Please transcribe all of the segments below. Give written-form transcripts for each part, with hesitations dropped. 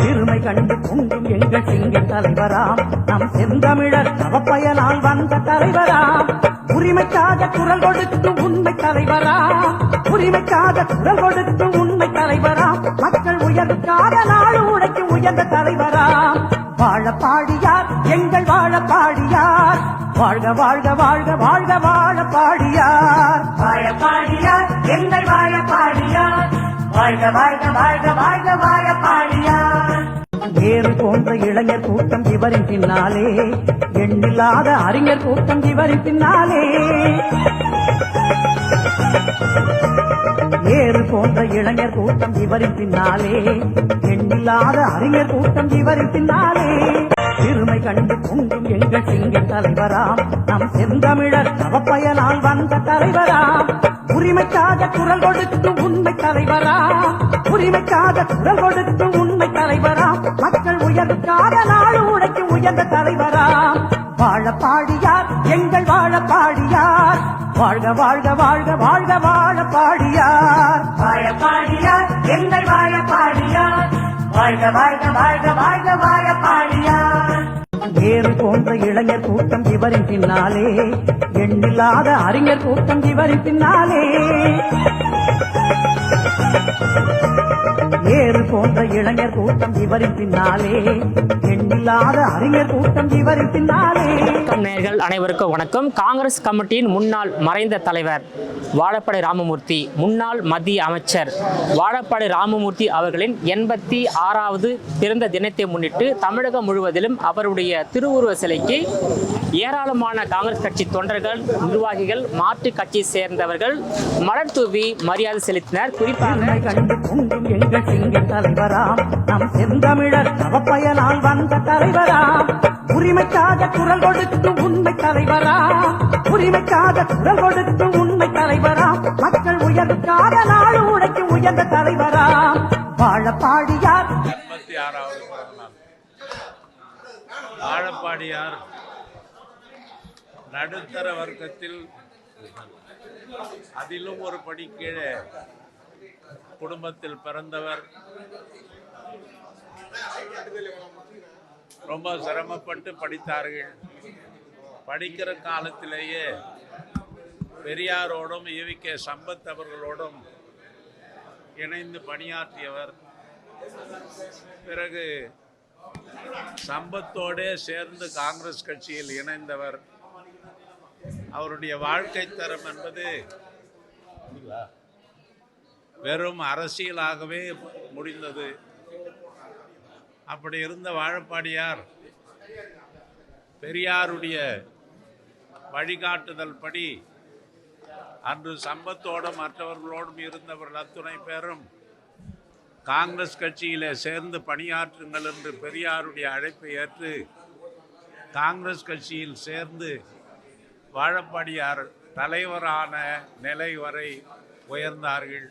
பெருமை கண்டு பொங்கும் எங்கள் சிங்க தலைவராம் நம் செந்தமிழர் தவப்பயனால் வந்த தலைவராம் உரிமைக்காக குரல் கொடுத்து உண்மை தலைவராம் உரிமைக்காக குரல் கொடுத்து உண்மை தலைவராம் மக்கள் உயர்வுக்காக நாடு உடைக்கு உயர்ந்த தலைவராம் வாழப்பாடியார் எங்கள் வாழப்பாடியார் வாழ்க வாழ்க வாழ்க வாழ்க வாழப்பாடியார் வாழப்பாடியார் எங்கள் வாழப்பாடியார் வாழ்க வாழ்க வாழ்க வாழ்க வாழப்பாடியார் வேறு போன்ற இளைஞர் கூட்டம் இவரின் பின்னாலே எண்ணில்லாத அறிஞர் கூட்டம் இவரின் பின்னாலே வேறு போன்ற இளைஞர் கூட்டம் இவரின் பின்னாலே எண்ணில்லாத அறிஞர் கூட்டம் இவரின் பின்னாலே பெருமை கண்டு பொங்கும் எங்கள் சிங்க தலைவராம் நம் செந்தமிழர் தவப்பயனால் வந்த தலைவராம் உரிமைக்காக குரல் கொடுத்து உண்மை தலைவராம் உரிமைக்காக குரல் கொடுத்து உண்மை தலைவராம் மக்கள் உயர்வுக்காக நாடு உடைக்கு உயர்ந்த தலைவராம் வாழப்பாடியார் எங்கள் வாழப்பாடியார் வாழ்க வாழ்க வாழ்க வாழ்க வாழப்பாடியார் வாழப்பாடியார் எங்கள் வாழப்பாடியார் வாழ்க வாழ்க வாழ்க வாழ்க வாழப்பாடியார் வேறு போன்ற இளைஞர் கூட்டம் இவரின் பின்னாலே எண்ணில்லாத அறிஞர் கூட்டம் இவரின் பின்னாலே வேறு போன்ற இளைஞர் கூட்டம் இவரின் பின்னாலே எண்ணில்லாத அறிஞர் கூட்டம் இவரின் பின்னாலே. நேயர்கள் அனைவருக்கும் வணக்கம். காங்கிரஸ் கமிட்டியின் முன்னாள் மறைந்த தலைவர் வாழப்பாடி ராமமூர்த்தி, முன்னாள் மத்திய அமைச்சர் வாழப்பாடி ராமமூர்த்தி அவர்களின் 86வது பிறந்த தினத்தை முன்னிட்டு தமிழகம் முழுவதிலும் அவருடைய திருவுருவ சிலைக்கு ஏராளமான காங்கிரஸ் கட்சி தொண்டர்கள், நிர்வாகிகள், மாற்று கட்சியை சேர்ந்தவர்கள் மலர் தூவி மரியாதை செலுத்தினர். குறிப்பாக எங்கள் சிங்க தலைவராம் நம் செந்தமிழர் தவப்பயனால் வந்த தலைவராம் உரிமைக்காக குரல் கொடுத்து உண்மை தலைவராம் உரிமைக்காக குரல் கொடுத்து உண்மை தலைவராம் மக்கள் உயர்வுக்காக நாடு உடைக்கு உயர்ந்த தலைவராம் வாழப்பாடியார் 86வது பிறந்த நாள். வாழப்பாடியார் நடுத்தர வர்க்கத்தில் அதிலும் ஒரு படி கீழே குடும்பத்தில் பிறந்தவர். ரொம்ப சிரமப்பட்டு படித்தார்கள். படிக்கிற காலத்திலேயே பெரியாரோடும் ஈவிகே சம்பத் அவர்களோடும் இணைந்து பணியாற்றியவர். பிறகு சம்பத்தோடே சேர்ந்து காங்கிரஸ் கட்சியில் இணைந்தவர். அவருடைய வாழ்க்கை தரம் என்பது வெறும் அரசியலாகவே முடிந்தது. அப்படி இருந்த வாழப்பாடியார் பெரியாருடைய வழிகாட்டுதல் படி அன்று சம்பத்தோடும் மற்றவர்களோடும் இருந்தவர்கள் அத்துணை பேரும் காங்கிரஸ் கட்சியிலே சேர்ந்து பணியாற்றுங்கள் என்று பெரியாருடைய அழைப்பை ஏற்று காங்கிரஸ் கட்சியில் சேர்ந்து வாழப்பாடியார் தலைவரான நிலை வரை உயர்ந்தார்கள்.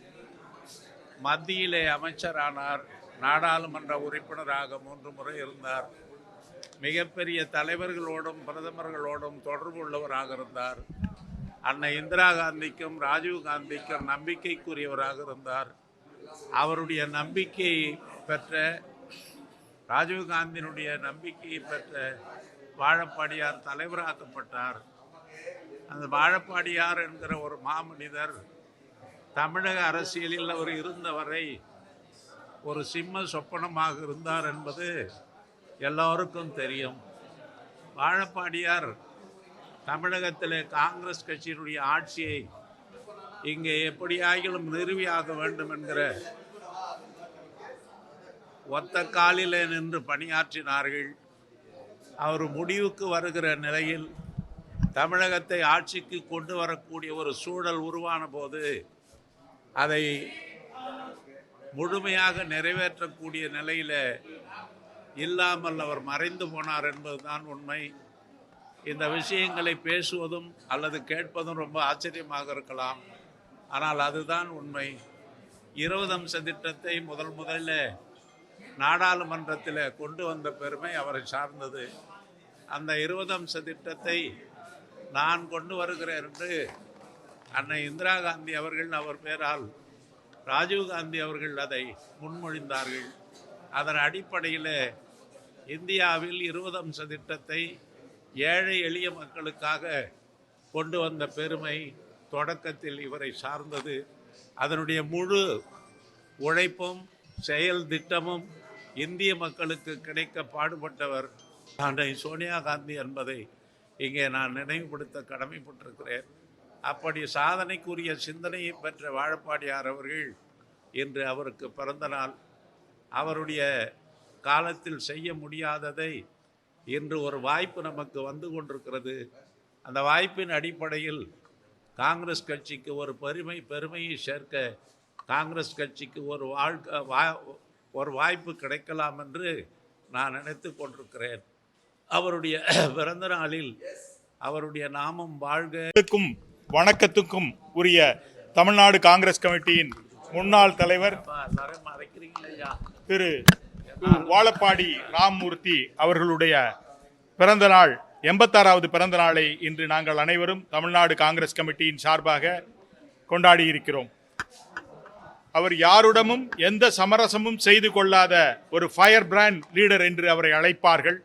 மத்தியிலே அமைச்சரானார். நாடாளுமன்ற உறுப்பினராக 3 முறை இருந்தார். மிகப்பெரிய தலைவர்களோடும் பிரதமர்களோடும் தொடர்பு உள்ளவராக இருந்தார். அன்னை இந்திரா காந்திக்கும் ராஜீவ் காந்திக்கும் நம்பிக்கைக்குரியவராக இருந்தார். அவருடைய நம்பிக்கையை பெற்ற ராஜீவ் காந்தியினுடைய நம்பிக்கையை பெற்ற வாழப்பாடியார் தலைவராக்கப்பட்டார். அந்த வாழப்பாடியார் என்கிற ஒரு மாமனிதர் தமிழக அரசியலில் அவர் இருந்தவரை ஒரு சிம்ம சொப்பனமாக இருந்தார் என்பது எல்லோருக்கும் தெரியும். வாழப்பாடியார் தமிழகத்தில் காங்கிரஸ் கட்சியினுடைய ஆட்சியை இங்கே எப்படியாகிலும் நிறுவியாக வேண்டும் என்கிற ஒத்த காலிலே நின்று பணியாற்றினார்கள். அவர் முடிவுக்கு வருகிற நிலையில் தமிழகத்தை ஆட்சிக்கு கொண்டு வரக்கூடிய ஒரு சூழல் உருவான போது அதை முழுமையாக நிறைவேற்றக்கூடிய நிலையில் இல்லாமல் அவர் மறைந்து போனார் என்பதுதான் உண்மை. இந்த விஷயங்களை பேசுவதும் அல்லது கேட்பதும் ரொம்ப ஆச்சரியமாக இருக்கலாம். ஆனால் அதுதான் உண்மை. 20 அம்ச திட்டத்தை முதல்ல நாடாளுமன்றத்தில் கொண்டு வந்த பெருமை அவரை சார்ந்தது. அந்த 20 அம்ச திட்டத்தை நான் கொண்டு வருகிறேன் என்று அன்னை இந்திரா காந்தி அவர்கள் அவர் பேரால் ராஜீவ் காந்தி அவர்கள் அதை முன்மொழிந்தார்கள். அதன் அடிப்படையில் இந்தியாவில் 20 அம்ச திட்டத்தை ஏழை எளிய மக்களுக்காக கொண்டு வந்த பெருமை தொடக்கத்தில் இவரை சார்ந்தது. அதனுடைய முழு உழைப்பும் செயல் திட்டமும் இந்திய மக்களுக்கு கிடைக்க பாடுபட்டவர் அன்னை சோனியா காந்தி என்பதை இங்கே நான் நினைவுபடுத்த கடமைப்பட்டிருக்கிறேன். அப்படி சாதனைக்குரிய சிந்தனையை பெற்ற வாழப்பாடியார் அவர்கள் இன்று அவருக்கு பிறந்த நாள். அவருடைய காலத்தில் செய்ய முடியாததை இன்று ஒரு வாய்ப்பு நமக்கு வந்து கொண்டிருக்கிறது. அந்த வாய்ப்பின் அடிப்படையில் காங்கிரஸ் கட்சிக்கு ஒரு பெருமையை சேர்க்க காங்கிரஸ் கட்சிக்கு ஒரு வாய்ப்பு கிடைக்கலாம் என்று நான் நினைத்து கொண்டிருக்கிறேன். அவருடைய பிறந்த நாளில் அவருடைய நாமம் வாழ்க. வணக்கத்துக்கும் உரிய தமிழ்நாடு காங்கிரஸ் கமிட்டியின் முன்னாள் தலைவர் திரு வாழப்பாடி ராமமூர்த்தி அவர்களுடைய பிறந்த நாள் 86வது பிறந்த நாளை இன்று நாங்கள் அனைவரும் தமிழ்நாடு காங்கிரஸ் கமிட்டியின் சார்பாக கொண்டாடி இருக்கிறோம். அவர் யாருடமும் எந்த சமரசமும் செய்து கொள்ளாத ஒரு ஃபயர் பிராண்ட் லீடர் என்று அவரை அழைப்பார்கள்.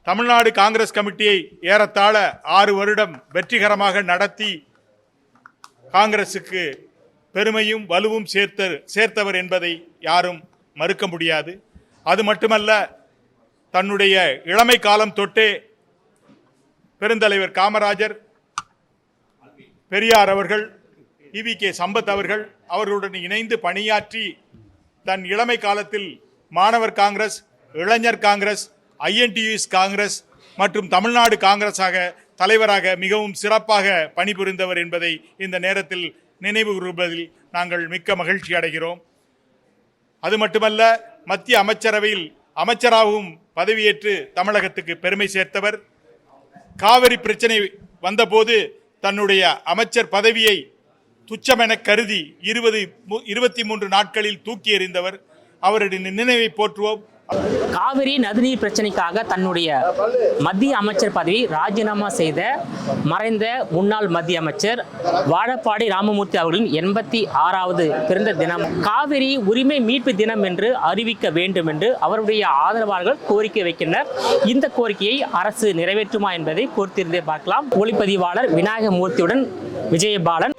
தமிழ்நாடு காங்கிரஸ் கமிட்டியை ஏறத்தாழ 6 வருடம் வெற்றிகரமாக நடத்தி காங்கிரசுக்கு பெருமையும் வலுவும் சேர்த்தவர் என்பதை யாரும் மறுக்க முடியாது. அது மட்டுமல்ல, தன்னுடைய இளமை காலம் தொட்டே பெருந்தலைவர் காமராஜர், பெரியார் அவர்கள், ஈவி.கே. சம்பத் அவர்களுடன் இணைந்து பணியாற்றி தன் இளமை காலத்தில் மாணவர் காங்கிரஸ், இளைஞர் காங்கிரஸ், INTUS காங்கிரஸ் மற்றும் தமிழ்நாடு காங்கிரஸாக தலைவராக மிகவும் சிறப்பாக பணிபுரிந்தவர் என்பதை இந்த நேரத்தில் நினைவு கூறுவதில் நாங்கள் மிக்க மகிழ்ச்சி அடைகிறோம். அது மட்டுமல்ல, மத்திய அமைச்சரவையில் அமைச்சராகவும் பதவியேற்று தமிழகத்துக்கு பெருமை சேர்த்தவர். காவிரி பிரச்சனை வந்தபோது தன்னுடைய அமைச்சர் பதவியை துச்சமென கருதி 23 நாட்களில் தூக்கி எறிந்தவர். அவருடைய நினைவை போற்றுவோம். காவிரி நதிநீர் பிரச்சனைக்காக தன்னுடைய மத்திய அமைச்சர் பதவி ராஜினாமா செய்த மறைந்த முன்னாள் மத்திய அமைச்சர் வாழப்பாடி ராமமூர்த்தி அவர்களின் 86வது பிறந்த தினம் காவிரி உரிமை மீட்பு தினம் என்று அறிவிக்க வேண்டும் என்று அவருடைய ஆதரவாளர்கள் கோரிக்கை வைக்கின்றனர். இந்த கோரிக்கையை அரசு நிறைவேற்றுமா என்பதை பொறுத்திருந்தே பார்க்கலாம். ஒளிப்பதிவாளர் விநாயகமூர்த்தியுடன் விஜயபாலன்.